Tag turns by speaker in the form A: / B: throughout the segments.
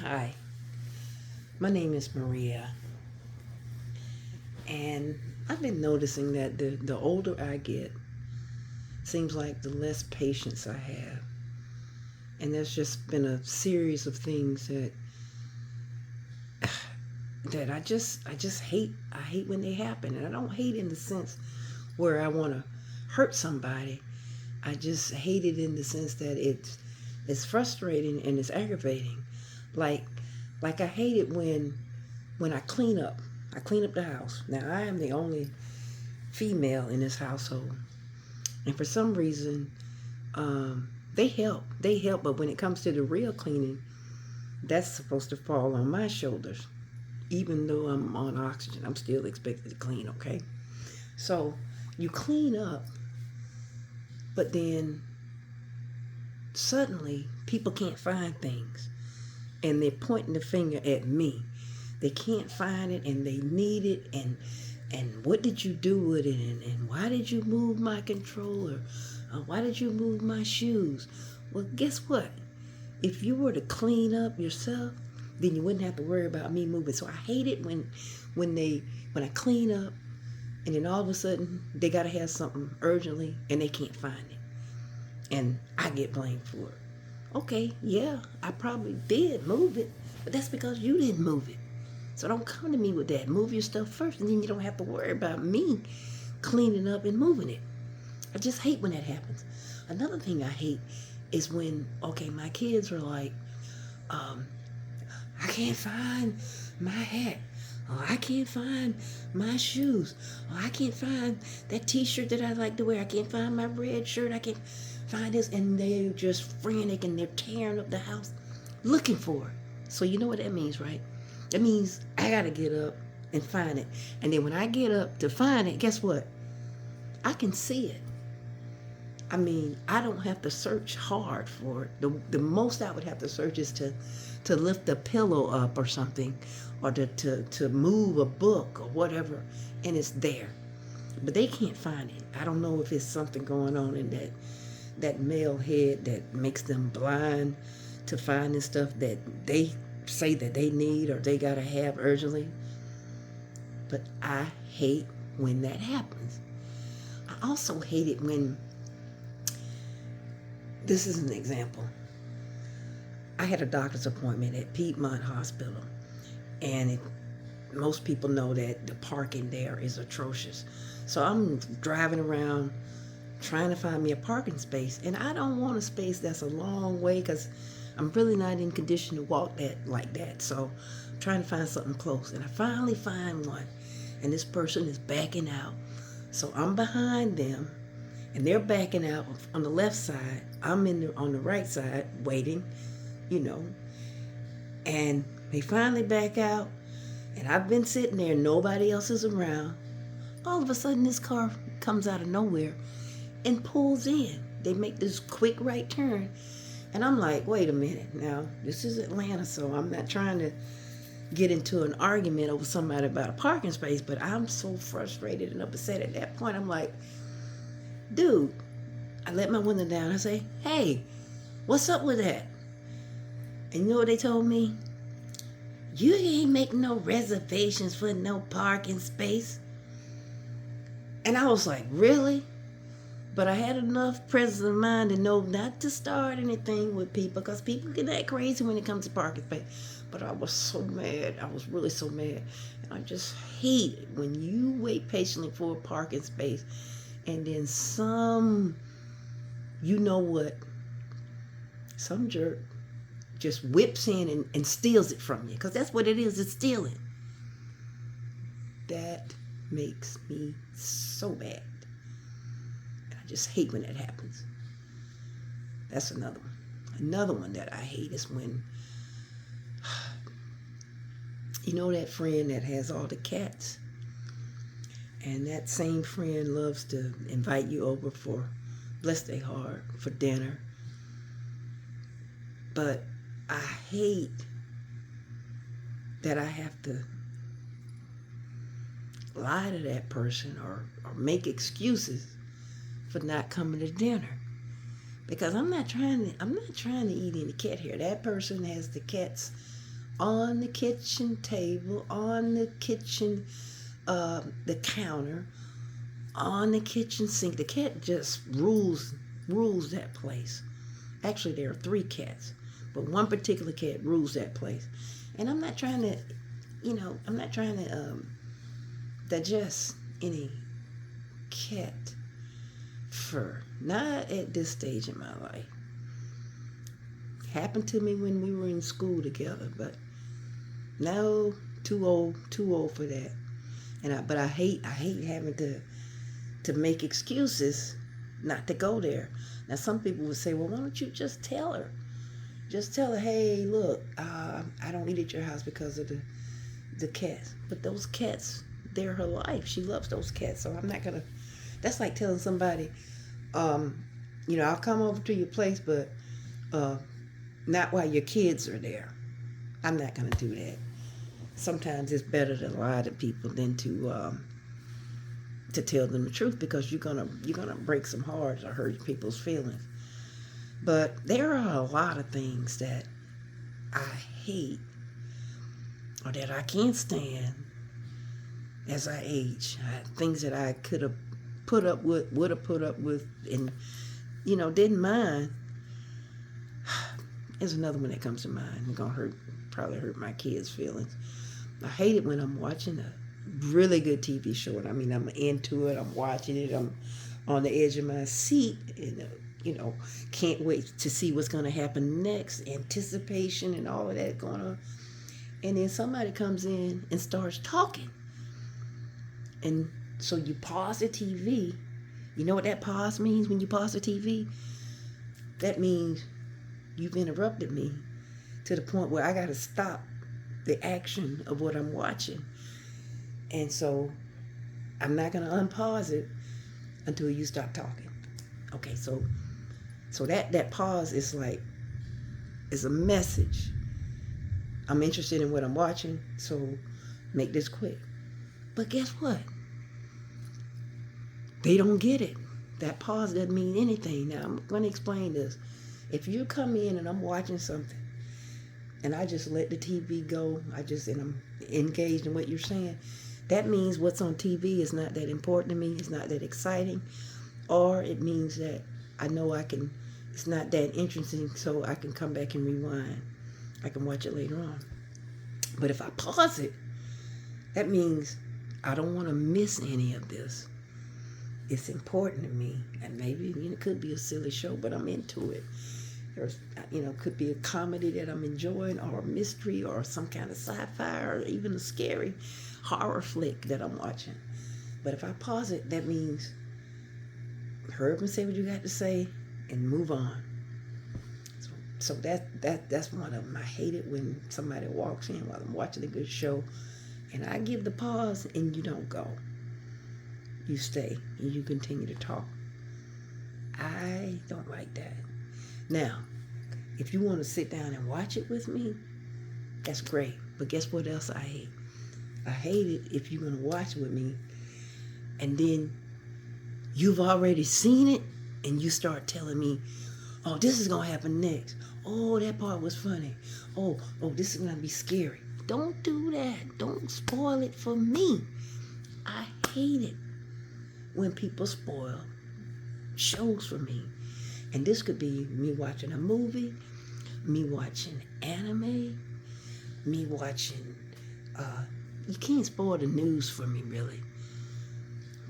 A: Hi, my name is Maria, and I've been noticing that the older I get, seems like the less patience I have. And there's just been a series of things that I just hate. I hate when they happen, and I don't hate in the sense where I want to hurt somebody. I just hate it in the sense that it's frustrating and it's aggravating. Like like I hate it when I clean up. I clean up the house. Now I am the only female in this household, and for some reason, they help. They help, but when it comes to the real cleaning, that's supposed to fall on my shoulders. Even though I'm on oxygen, I'm still expected to clean. Okay, so you clean up, but then suddenly people can't find things, and they're pointing the finger at me. They can't find it, and they need it, and what did you do with it, and why did you move my controller, why did you move my shoes? Well, guess what? If you were to clean up yourself, then you wouldn't have to worry about me moving. So I hate it when they when I clean up, and then all of a sudden they gotta have something urgently and they can't find it, and I get blamed for it. Okay, yeah, I probably did move it, but that's because you didn't move it. So don't come to me with that. Move your stuff first, and then you don't have to worry about me cleaning up and moving it. I just hate when that happens. Another thing I hate is when, okay, my kids are like, um, I can't find my hat. Oh, I can't find my shoes. Oh, I can't find that t-shirt that I like to wear. I can't find my red shirt. I can't find this. And they're just frantic and they're tearing up the house looking for it. So you know what that means, right? That means I got to get up and find it. And then when I get up to find it, guess what? I can see it. I mean, I don't have to search hard for it. The most I would have to search is to lift a pillow up or something, or to move a book or whatever, and it's there. But they can't find it. I don't know if it's something going on in that male head that makes them blind to finding stuff that they say that they need or they gotta have urgently. But I hate when that happens. I also hate it when, this is an example. I had a doctor's appointment at Piedmont Hospital, and most people know that the parking there is atrocious. So I'm driving around trying to find me a parking space, and I don't want a space that's a long way because I'm really not in condition to walk that like that. So I'm trying to find something close, and I finally find one, and this person is backing out. So I'm behind them, and they're backing out on the left side. I'm on the right side waiting, you know, and they finally back out, and I've been sitting there, nobody else is around. All of a sudden, this car comes out of nowhere and pulls in. They make this quick right turn, and I'm like, wait a minute, now this is Atlanta, so I'm not trying to get into an argument over somebody about a parking space, but I'm so frustrated and upset at that point. I'm like, dude, I let my window down. I say, hey, what's up with that? And you know what they told me? You ain't making no reservations for no parking space. And I was like, really? But I had enough presence of mind to know not to start anything with people because people get that crazy when it comes to parking space. But I was so mad. I was really so mad. And I just hate it when you wait patiently for a parking space and then you know what, some jerk just whips in and steals it from you, because that's what it is, it's stealing. That makes me so mad. And I just hate when that happens. That's another one. Another one that I hate is when, you know, that friend that has all the cats, and that same friend loves to invite you over for, bless their heart, for dinner. But I hate that I have to lie to that person or make excuses for not coming to dinner. Because I'm not trying to eat any cat hair. That person has the cats on the kitchen table, on the kitchen, the counter, on the kitchen sink. The cat just rules that place. Actually, there are 3 cats, but one particular cat rules that place. And I'm not trying to, I'm not trying to digest any cat fur. Not at this stage in my life. Happened to me when we were in school together, but no, too old for that. But I hate having to make excuses not to go there. Now some people would say, well, why don't you just tell her? Just tell her, hey, look, I don't eat at your house because of the cats. But those cats, they're her life. She loves those cats. So I'm not gonna. That's like telling somebody, I'll come over to your place, but not while your kids are there. I'm not gonna do that. Sometimes it's better to lie to people than to tell them the truth, because you're gonna break some hearts or hurt people's feelings. But there are a lot of things that I hate or that I can't stand as I age. Things that I could have put up with, would have put up with, and didn't mind. There's another one that comes to mind. It's gonna probably hurt my kids' feelings. I hate it when I'm watching a really good TV show, and I'm into it. I'm watching it. I'm on the edge of my seat, and can't wait to see what's gonna happen next. Anticipation and all of that going on, and then somebody comes in and starts talking, and so you pause the TV. You know what that pause means when you pause the TV? That means you've interrupted me to the point where I got to stop the action of what I'm watching. And so I'm not going to unpause it until you stop talking. Okay, so that pause is a message. I'm interested in what I'm watching, so make this quick. But guess what? They don't get it. That pause doesn't mean anything. Now, I'm going to explain this. If you come in and I'm watching something and I just let the TV go, and I'm engaged in what you're saying, that means what's on TV is not that important to me. It's not that exciting. Or it means that I know it's not that interesting, so I can come back and rewind. I can watch it later on. But if I pause it, that means I don't want to miss any of this. It's important to me, and maybe it could be a silly show, but I'm into it. There's, could be a comedy that I'm enjoying, or a mystery, or some kind of sci-fi, or even a scary horror flick that I'm watching. But if I pause it, that means hurry up and say what you got to say and move on. So that's one of them. I hate it when somebody walks in while I'm watching a good show, and I give the pause and you don't go. You stay and you continue to talk. I don't like that. Now, if you want to sit down and watch it with me, that's great. But guess what else I hate? I hate it if you're going to watch it with me and then you've already seen it and you start telling me, oh, this is going to happen next. Oh, that part was funny. Oh, this is going to be scary. Don't do that. Don't spoil it for me. I hate it when people spoil shows for me. And this could be me watching a movie, me watching anime, me watching, you can't spoil the news for me really,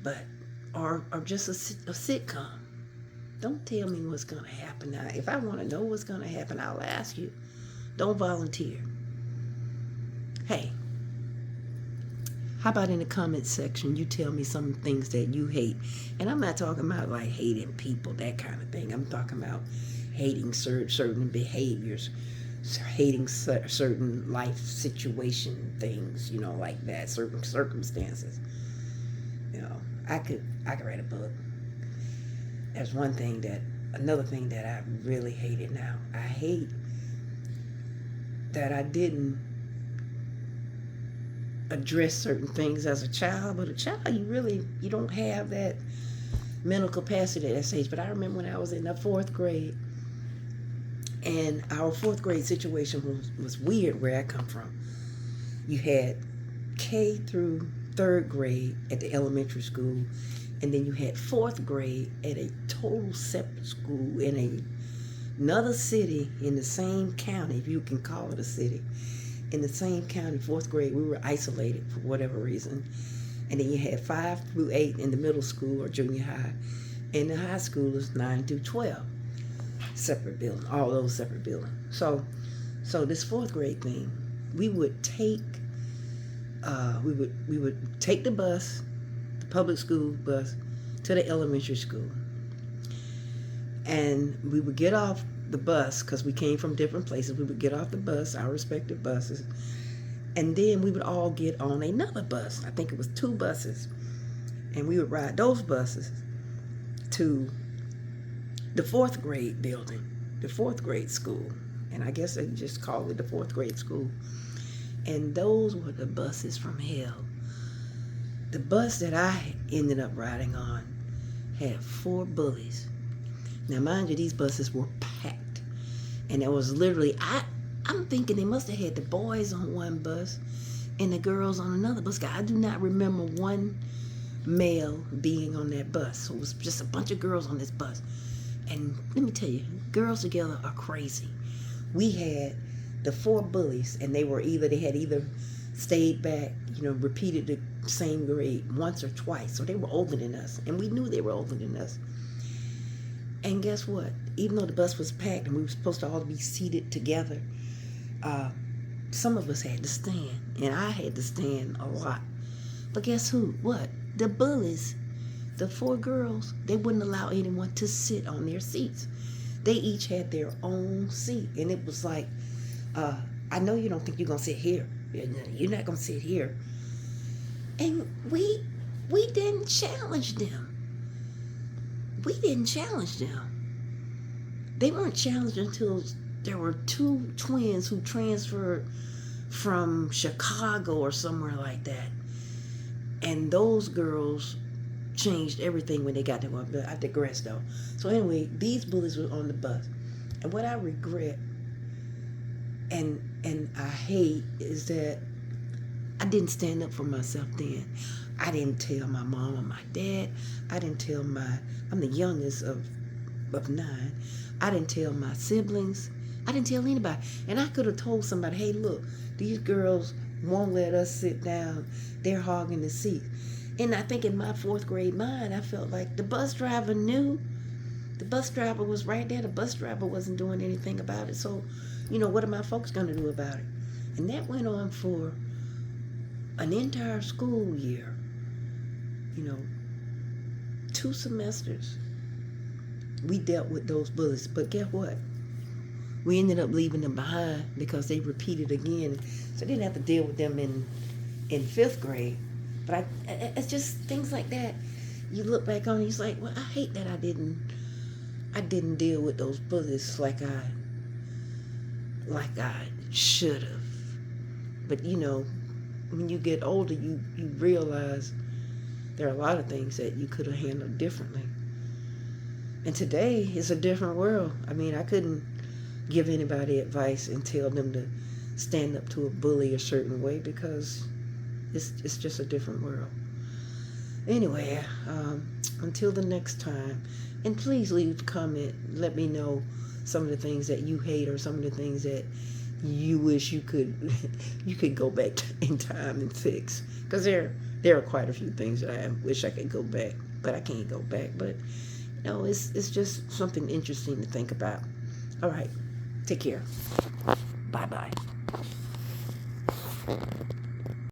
A: but, or just a sitcom. Don't tell me what's going to happen. Now, if I want to know what's going to happen, I'll ask you. Don't volunteer. Hey, how about in the comment section, you tell me some things that you hate. And I'm not talking about like hating people, that kind of thing. I'm talking about hating certain behaviors, hating certain life situation things, like that, certain circumstances. I could write a book. That's another thing that I really hated now. I hate that I didn't address certain things as a child, but a child, you don't have that mental capacity at that age. But I remember when I was in the 4th grade, And our fourth grade situation was weird where I come from. You had K through third grade at the elementary school, and then you had fourth grade at a total separate school in another city in the same county, if you can call it a city. In the same county, fourth grade, we were isolated for whatever reason. And then you had 5 through 8 in the middle school or junior high. And the high school is 9 through 12. Separate building, all those separate buildings. So this fourth grade thing, we would take the bus, the public school bus, to the elementary school. And we would get off the bus, because we came from different places. We would get off the bus, our respective buses, and then we would all get on another bus. I think it was 2 buses. And we would ride those buses to the fourth grade building, the fourth grade school. And I guess they just call it the fourth grade school. And those were the buses from hell. The bus that I ended up riding on had 4 bullies. Now, mind you, these buses were packed. And it was literally, I'm thinking they must have had the boys on one bus and the girls on another bus. I do not remember one male being on that bus. So it was just a bunch of girls on this bus. And let me tell you, girls together are crazy. We had the 4 bullies, and they had either stayed back, repeated the same grade once or twice. So they were older than us, and we knew they were older than us. And guess what? Even though the bus was packed and we were supposed to all be seated together, some of us had to stand, and I had to stand a lot. But guess who? What? The bullies, the 4 girls, they wouldn't allow anyone to sit on their seats. They each had their own seat, and it was like, I know you don't think you're going to sit here. You're not going to sit here. And we didn't challenge them. We didn't challenge them. They weren't challenged until there were 2 twins who transferred from Chicago or somewhere like that. And those girls changed everything when they got there. I digress though. So anyway, these bullies were on the bus. And what I regret and I hate is that I didn't stand up for myself then. I didn't tell my mom or my dad. I'm the youngest of 9. I didn't tell my siblings. I didn't tell anybody. And I could have told somebody, hey, look, these girls won't let us sit down. They're hogging the seat. And I think in my 4th grade mind, I felt like the bus driver knew. The bus driver was right there. The bus driver wasn't doing anything about it. So, what are my folks going to do about it? And that went on for an entire school year. 2 semesters. We dealt with those bullies. But guess what? We ended up leaving them behind because they repeated again. So I didn't have to deal with them in 5th grade. But it's just things like that. You look back on it, it's like, well, I hate that I didn't deal with those bullies like I should have. But when you get older, you realize there are a lot of things that you could have handled differently. And today is a different world. I mean, I couldn't give anybody advice and tell them to stand up to a bully a certain way because it's just a different world. Anyway, until the next time, and please leave a comment. Let me know some of the things that you hate or some of the things that you wish you could go back in time and fix. Because there are quite a few things that I wish I could go back, but I can't go back. But it's just something interesting to think about. All right, take care. Bye-bye.